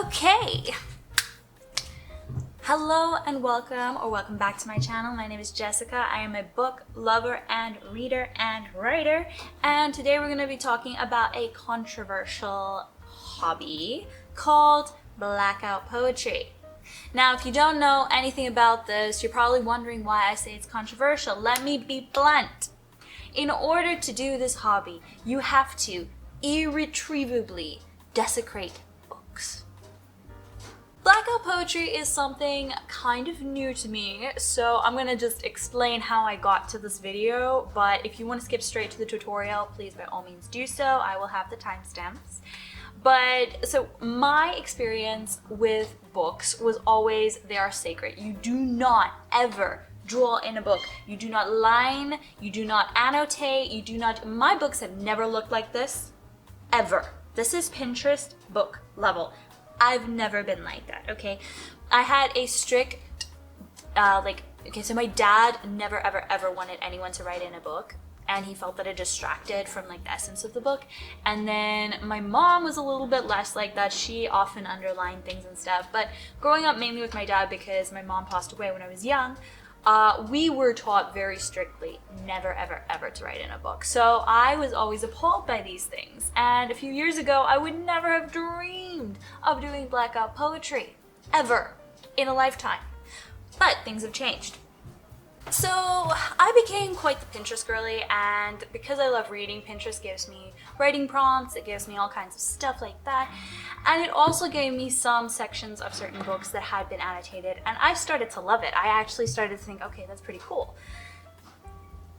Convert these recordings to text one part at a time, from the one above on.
Okay. Hello and welcome back to my channel. My name is Jessica. I am a book lover and reader and writer, and today we're going to be talking about a controversial hobby called blackout poetry. Now, if you don't know anything about this, you're probably wondering why I say it's controversial. Let me be blunt. In order to do this hobby, you have to irretrievably desecrate books. Blackout poetry is something kind of new to me, so I'm gonna just explain how I got to this video, but if you want to skip straight to the tutorial, please by all means do so. I will have the timestamps. But so my experience with books was always they are sacred. You do not ever draw in a book. You do not line, you do not annotate, you do not. My books have never looked like this, ever. This is Pinterest book level. I've never been like that, okay? I had a strict, so my dad never ever wanted anyone to write in a book, and he felt that it distracted from like the essence of the book. And then my mom was a little bit less like that. She often underlined things and stuff, but growing up mainly with my dad because my mom passed away when I was young, we were taught very strictly never ever to write in a book. So I was always appalled by these things. And a few years ago, I would never have dreamed of doing blackout poetry, ever, in a lifetime. But things have changed. So I became quite the Pinterest girly, and because I love reading, Pinterest gives me writing prompts, it gives me all kinds of stuff like that, and it also gave me some sections of certain books that had been annotated, and I started to love it. I actually started to think, okay, that's pretty cool.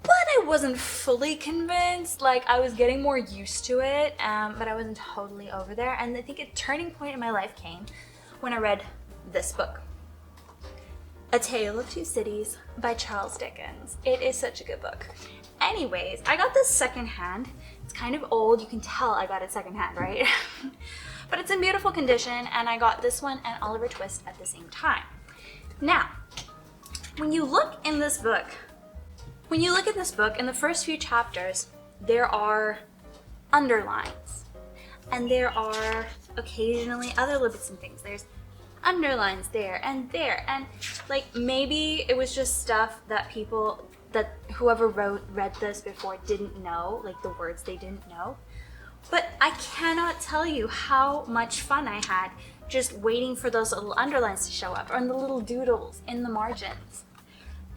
But I wasn't fully convinced. Like, I was getting more used to it, but I wasn't totally over there, and I think a turning point in my life came when I read this book. A Tale of Two Cities by Charles Dickens. It is such a good book. Anyways, I got this secondhand. It's kind of old. You can tell I got it secondhand, right? But it's in beautiful condition, and I got this one and Oliver Twist at the same time. Now, when you look in this book, in the first few chapters, there are underlines, and there are occasionally other little bits and things. There's underlines there, and like maybe it was just stuff that whoever read this before didn't know, like the words they didn't know. But I cannot tell you how much fun I had just waiting for those little underlines to show up, or the little doodles in the margins.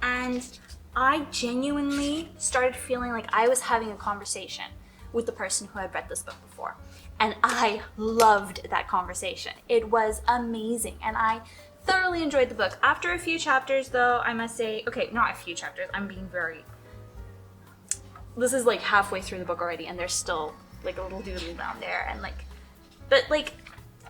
And I genuinely started feeling like I was having a conversation with the person who had read this book before. And I loved that conversation. It was amazing, and I thoroughly enjoyed the book. After a few chapters, though, I must say, okay, not a few chapters, this is like halfway through the book already, and there's still like a little doodle down there, and but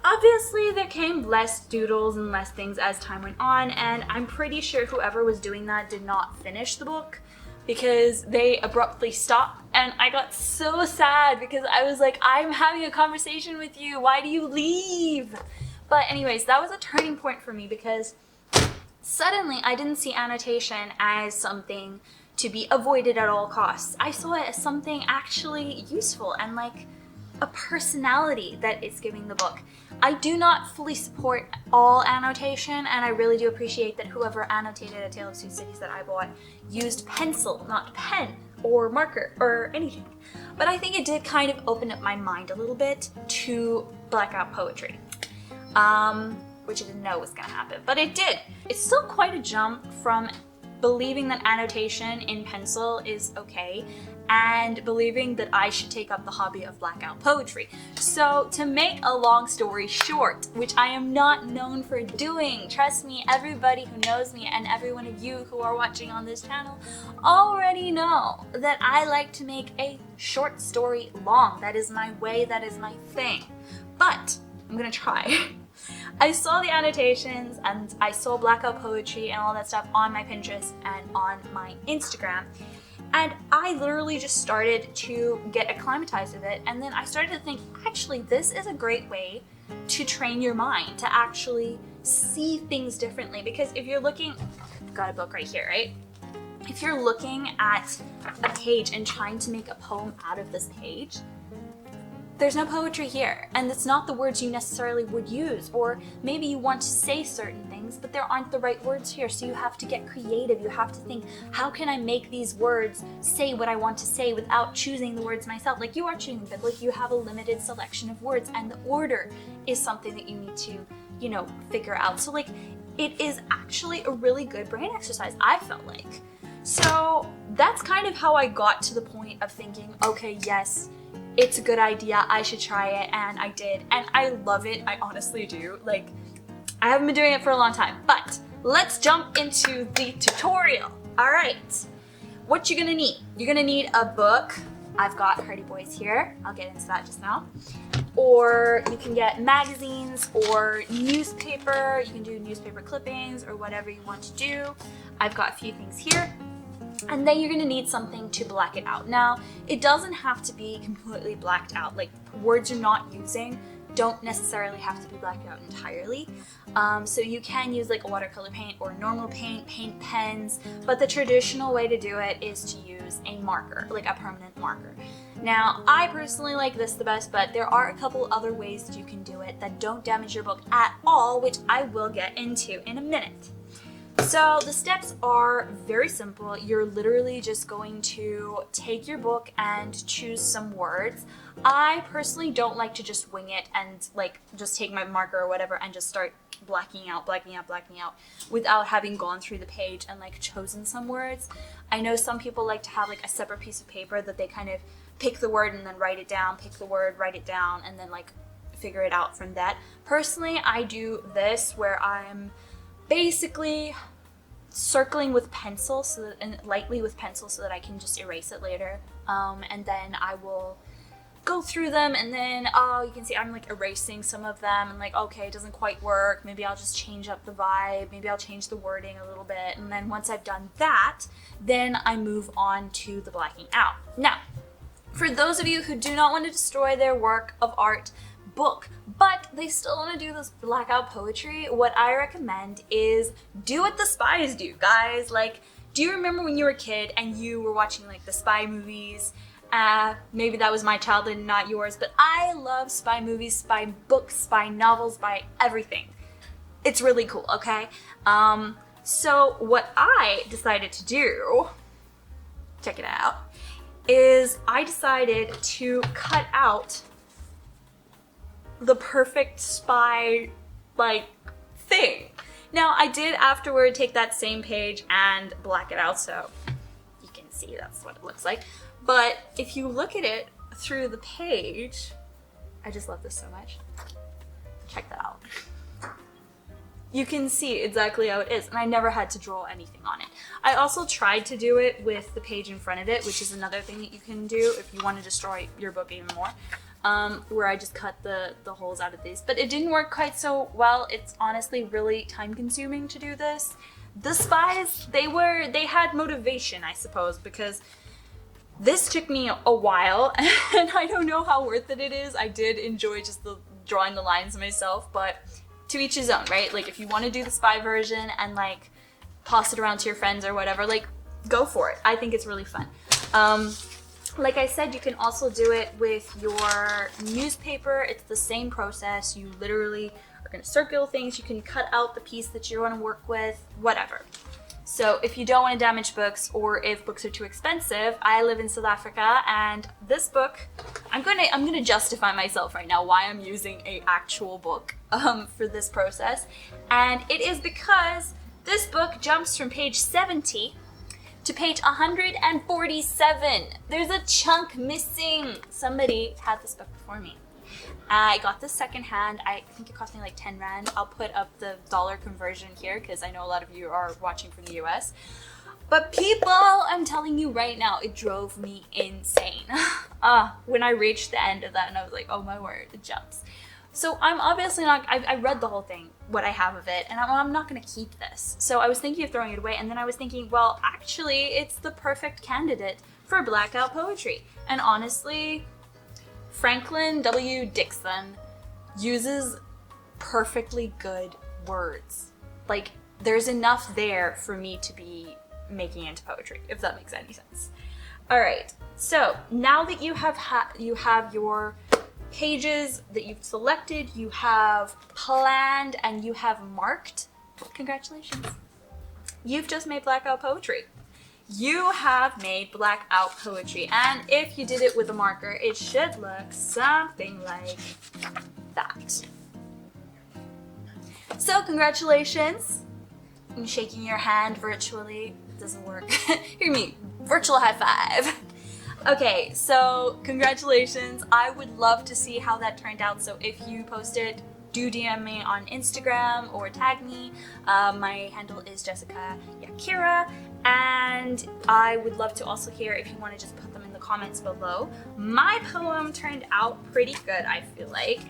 obviously there came less doodles and less things as time went on, and I'm pretty sure whoever was doing that did not finish the book, because they abruptly stopped, and I got so sad because I was like, I'm having a conversation with you, why do you leave? But anyways, that was a turning point for me, because suddenly I didn't see annotation as something to be avoided at all costs. I saw it as something actually useful and like a personality that it's giving the book. I do not fully support all annotation, and I really do appreciate that whoever annotated A Tale of Two Cities that I bought used pencil, not pen or marker or anything. But I think it did kind of open up my mind a little bit to blackout poetry, which I didn't know was gonna happen, but it did. It's still quite a jump from believing that annotation in pencil is okay and believing that I should take up the hobby of blackout poetry. So to make a long story short, which I am not known for doing, trust me, everybody who knows me and every one of you who are watching on this channel already know that I like to make a short story long. That is my way, that is my thing. But I'm gonna try. I saw the annotations and I saw blackout poetry and all that stuff on my Pinterest and on my Instagram, and I literally just started to get acclimatized with it, and then I started to think, actually this is a great way to train your mind to actually see things differently. Because if you're looking, I've got a book right here, right? If you're looking at a page and trying to make a poem out of this page, there's no poetry here, and it's not the words you necessarily would use, or maybe you want to say certain things, but there aren't the right words here, so you have to get creative. You have to think, how can I make these words say what I want to say without choosing the words myself? Like you are choosing, but like you have a limited selection of words, and the order is something that you need to, you know, figure out. So like, it is actually a really good brain exercise, I felt like. So that's kind of how I got to the point of thinking, okay, yes, it's a good idea, I should try it, and I did, and I love it, I honestly do. Like, I haven't been doing it for a long time, but let's jump into the tutorial. All right, what you're gonna need? You're gonna need a book. I've got Hardy Boys here, I'll get into that just now. Or you can get magazines or newspaper, you can do newspaper clippings or whatever you want to do. I've got a few things here. And then you're gonna need something to black it out. Now, it doesn't have to be completely blacked out. Like, words you're not using don't necessarily have to be blacked out entirely. So you can use like a watercolor paint or normal paint, paint pens, but the traditional way to do it is to use a marker, like a permanent marker. Now, I personally like this the best, but there are a couple other ways that you can do it that don't damage your book at all, which I will get into in a minute. So the steps are very simple. You're literally just going to take your book and choose some words. I personally don't like to just wing it and like just take my marker or whatever and just start blacking out without having gone through the page and like chosen some words. I know some people like to have like a separate piece of paper that they kind of pick the word and then write it down, pick the word, write it down, and then like figure it out from that. Personally, I do this where I'm basically circling with pencil and lightly with pencil so that I can just erase it later. And then I will go through them, and then you can see I'm like erasing some of them and like, okay, it doesn't quite work. Maybe I'll just change up the vibe. Maybe I'll change the wording a little bit. And then once I've done that, then I move on to the blacking out. Now, for those of you who do not want to destroy their work of art book, but they still want to do this blackout poetry, what I recommend is do what the spies do, guys. Like, do you remember when you were a kid and you were watching like the spy movies? Maybe that was my childhood, not yours, but I love spy movies, spy books, spy novels, spy everything. It's really cool, okay? So what I decided to do, check it out, is I decided to cut out the perfect spy like thing. Now I did afterward take that same page and black it out so you can see that's what it looks like. But if you look at it through the page, I just love this so much. Check that out. You can see exactly how it is, and I never had to draw anything on it. I also tried to do it with the page in front of it, which is another thing that you can do if you want to destroy your book even more. Where I just cut the holes out of these. But it didn't work quite so well. It's honestly really time consuming to do this. The spies, they had motivation, I suppose, because this took me a while and I don't know how worth it is. I did enjoy just drawing the lines myself, but to each his own, right? Like if you want to do the spy version and like toss it around to your friends or whatever, like go for it. I think it's really fun. Like I said, you can also do it with your newspaper. It's the same process. You literally are going to circle things. You can cut out the piece that you want to work with, whatever. So if you don't want to damage books, or if books are too expensive, I live in South Africa, and this book, I'm gonna justify myself right now why I'm using an actual book for this process, and it is because this book jumps from page 70 to page 147. There's a chunk missing. Somebody had this book before me. I got this secondhand. I think it cost me like 10 Rand. I'll put up the dollar conversion here because I know a lot of you are watching from the US. But people, I'm telling you right now, it drove me insane. When I reached the end of that and I was like, oh my word, it jumps. So I'm obviously not, I read the whole thing, what I have of it, and I'm not gonna keep this. So I was thinking of throwing it away, and then I was thinking, well, actually, it's the perfect candidate for blackout poetry. And honestly, Franklin W. Dixon uses perfectly good words. Like, there's enough there for me to be making into poetry, if that makes any sense. All right, so now that you have your pages that you've selected, you have planned, and you have marked. Congratulations. You've just made Blackout poetry. You have made Blackout poetry, and if you did it with a marker, it should look something like that. So congratulations. I'm shaking your hand virtually. It doesn't work. Hear me, virtual high five. Okay, so congratulations. I would love to see how that turned out. So if you post it, do DM me on Instagram or tag me. My handle is Jessica Yakira, and I would love to also hear if you want to just put them in the comments below. My poem turned out pretty good, I feel like.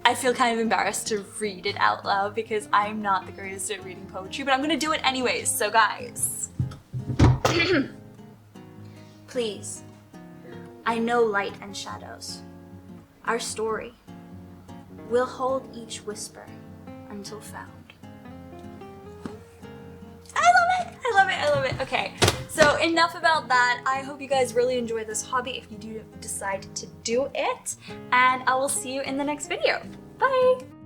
I feel kind of embarrassed to read it out loud because I'm not the greatest at reading poetry, but I'm gonna do it anyways, so guys. Please, I know light and shadows. Our story will hold each whisper until found. I love it! I love it! I love it! Okay, so enough about that. I hope you guys really enjoy this hobby if you do decide to do it, and I will see you in the next video. Bye!